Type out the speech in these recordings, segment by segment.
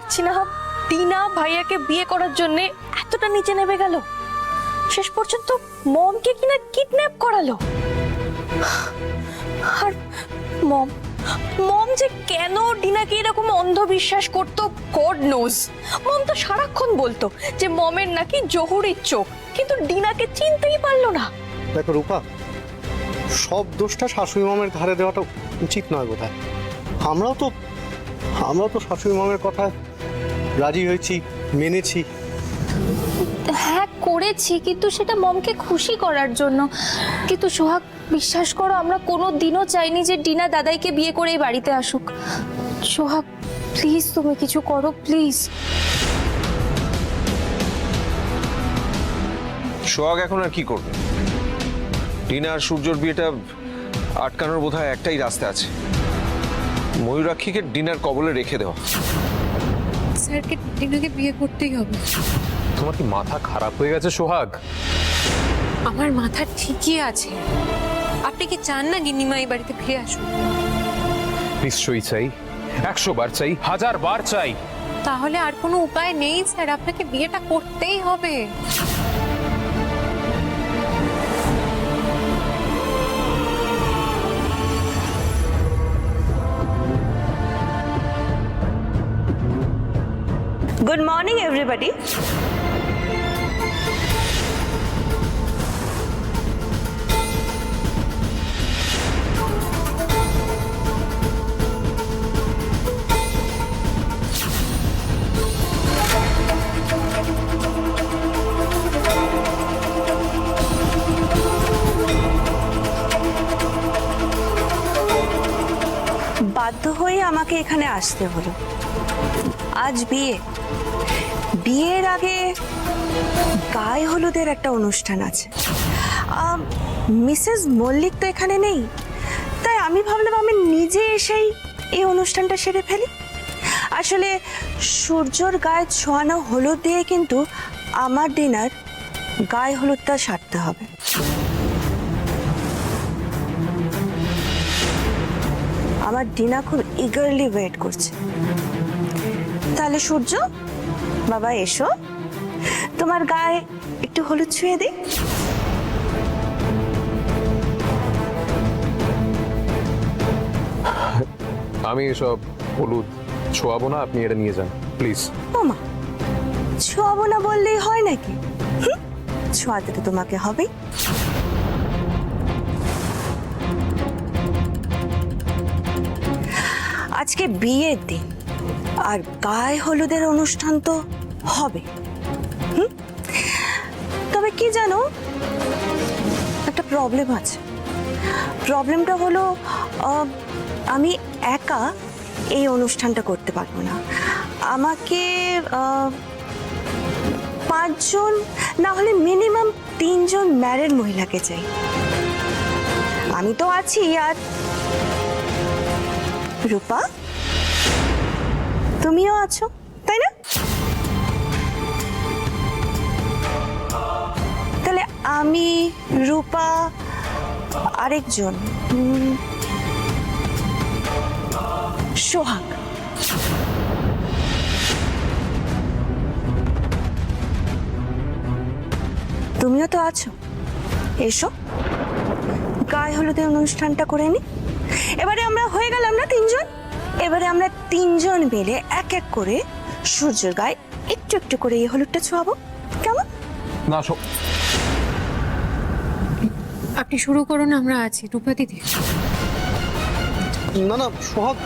পারছি না টিনা ভাইয়াকে বিয়ে করার জন্য এতটা নিচে নেমে গেল, শেষ পর্যন্ত মমকে কিনা কিডন্যাপ করালো। আর মম মম যে কেন টিনাকে এরকম অন্ধবিশ্বাস করতো গড নোজ। মম তো সারাক্ষণ বলতো যে মমের নাকি জহুরির চোখ, কিন্তু টিনাকে চিনতেই পারলো না। দেখো রূপা, সব দোষটা শাশুড়ি মামের ঘাড়ে দেওয়াটা উচিত নয় বোধহয়। আমরাও তো শাশুড়ি মামের কথা রাজি হয়েছি, মেনেছি। হ্যাঁ করেছি, কিন্তু সেটা মমকে খুশি করার জন্য। কিন্তু সোহাগ বিশ্বাস করো, আমরা কোনো দিনও চাইনি যে ডিনা দাদাইকে বিয়ে করে এই বাড়িতে আসুক। সোহাগ প্লিজ তুমি কিছু করো প্লিজ। সোহাগ এখন আর কি করবে? টিনা আর সূর্যর বিয়েটা আটকানোর বোধহয় একটাই রাস্তা আছে, ময়ূরাক্ষীকে ডিনার কবলে রেখে দেওয়া। স্যারকে টিনাকে বিয়ে করতেই হবে। তোমার কি মাথা খারাপ হয়ে গেছে সোহাগ? আমার মাথা ঠিকই আছে। আপনি কি চান না গিন্নিমা এই বাড়িতে ফিরে আসুন? নিশ্চয়ই চাই, 100 বার চাই, 1000 বার চাই। তাহলে আর কোনো উপায় নেই স্যার, আপনাকে বিয়েটা করতেই হবে। Good morning everybody. বাধ্য হয়ে আমাকে এখানে আসতে হলো। আজ বিয়ের আগে গায়ে হলুদের একটা অনুষ্ঠান আছে। মিসেস মল্লিক তো এখানে নেই, তাই আমি ভাবলাম আমি নিজে এসেই এই অনুষ্ঠানটা সেরে ফেলি। আসলে সূর্যর গায়ে ছোঁয়ানো হলুদ দিয়ে কিন্তু আমার ডিনার গায়ে হলুদটা সারতে হবে। আমার ডিনা খুব ইগারলি ওয়েট করছে। তাহলে সূর্য বাবা এসো, তোমার গায়ে একটু হলুদ ছুঁয়ে দিই। আমি এসব হলুদ ছোঁয়াবো না, আপনি এটা নিয়ে যান প্লিজ। ওমা, ছোঁয়াবো না বললেই হয় নাকি? ছোঁয়াতে তো তোমাকে হবেই। আজকে বিয়ের দিন আর গায়ে হলুদের অনুষ্ঠান তো হবে। তবে কি জানো, একটা প্রবলেম আছে। প্রবলেমটা হলো আমি একা এই অনুষ্ঠানটা করতে পারবো না। আমাকে 5 জন, না হলে মিনিমাম 3 জন ম্যারেড মহিলাকে চাই। আমি তো আছি, আর রূপা তুমিও আছো, তাই না? তাহলে আমি, রূপা, আরেকজন সোহাগ। তুমিও তো আছো, এসো গায়ে হলুদের অনুষ্ঠানটা করে নি। এবারে আমরা হয়ে গেলাম না 3 জন। এবারে আমরা 3 জন মিলে এক এক করে সূর্যের গায়ে একটু একটু করে এই হলুদটা ছোঁয়াবো, কেমন? না আপনি শুরু করুন, আমরা আছি। রূপা দিদি। না সোহাগ,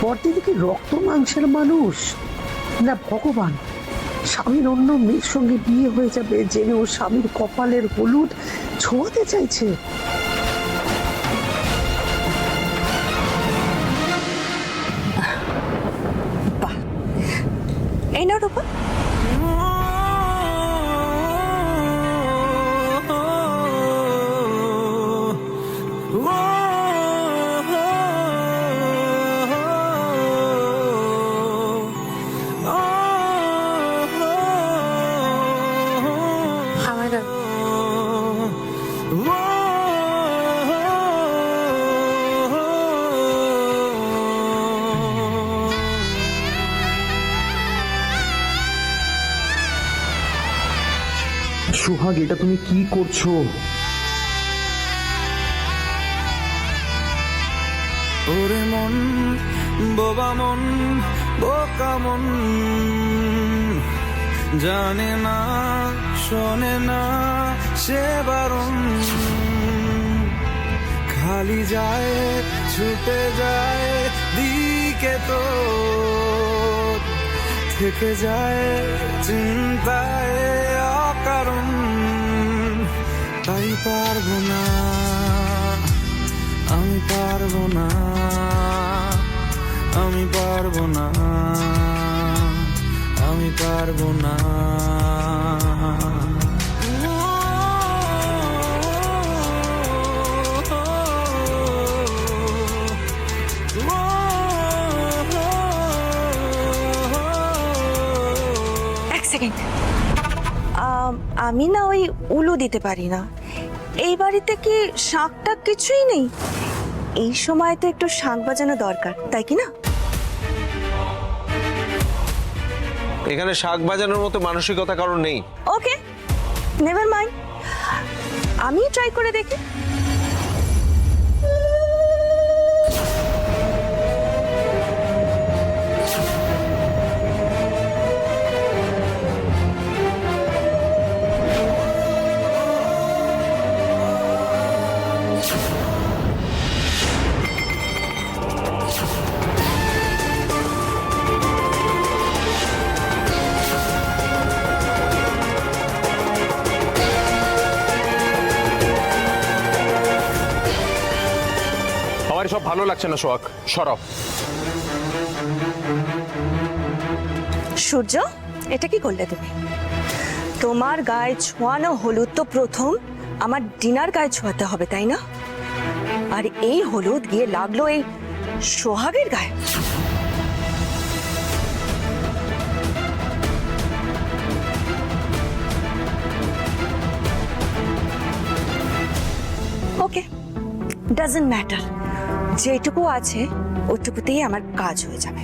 বড়দিদি কি রক্ত মাংসের মানুষ না ভগবান? স্বামীর অন্য মেয়ের সঙ্গে বিয়ে হয়ে যাবে জেনে ও স্বামীর কপালের হলুদ ছোঁয়াতে চাইছে। বাহ, এই না রূপা। সোহাগ, এটা তুমি কি করছো? ওরে মন, বোবা মন, বোকা মন, জানে না শোনে না সে বারণ, খালি যায় ছুটে যায় দিকে তো থেকে যায় চিন্তায় অকারণ, তাই পারবো না, আমি পারবো না, আমি পারবো না, আমি পারবো না। এক সেকেন্ড, আমি না ওই উলু দিতে পারি না। এই বাড়িতে কি শাঁখটা কিছুই নেই? এই সময় তো একটু শাঁখ বাজানো দরকার, তাই কি না? এখানে শাক বাজানোর মতো মানসিকতা কারণ নেই। ওকে, নেভার মাইন্ড, আমি ট্রাই করে দেখি। আমার সব ভালো লাগছে না সোহাগ, সরাও। সূর্য, এটা কি করলে তুমি? তোমার গায়ে ছোঁয়ানো হলুদ তো প্রথম আমার ডিনার গায়ে ছোঁয়াতে হবে, তাই না? আর এই হলুদ গিয়ে লাগলো এই সোহাগের গায়ে। ওকে, ডাজন্ট ম্যাটার, যেটুকু আছে ওটুকুতেই আমার কাজ হয়ে যাবে।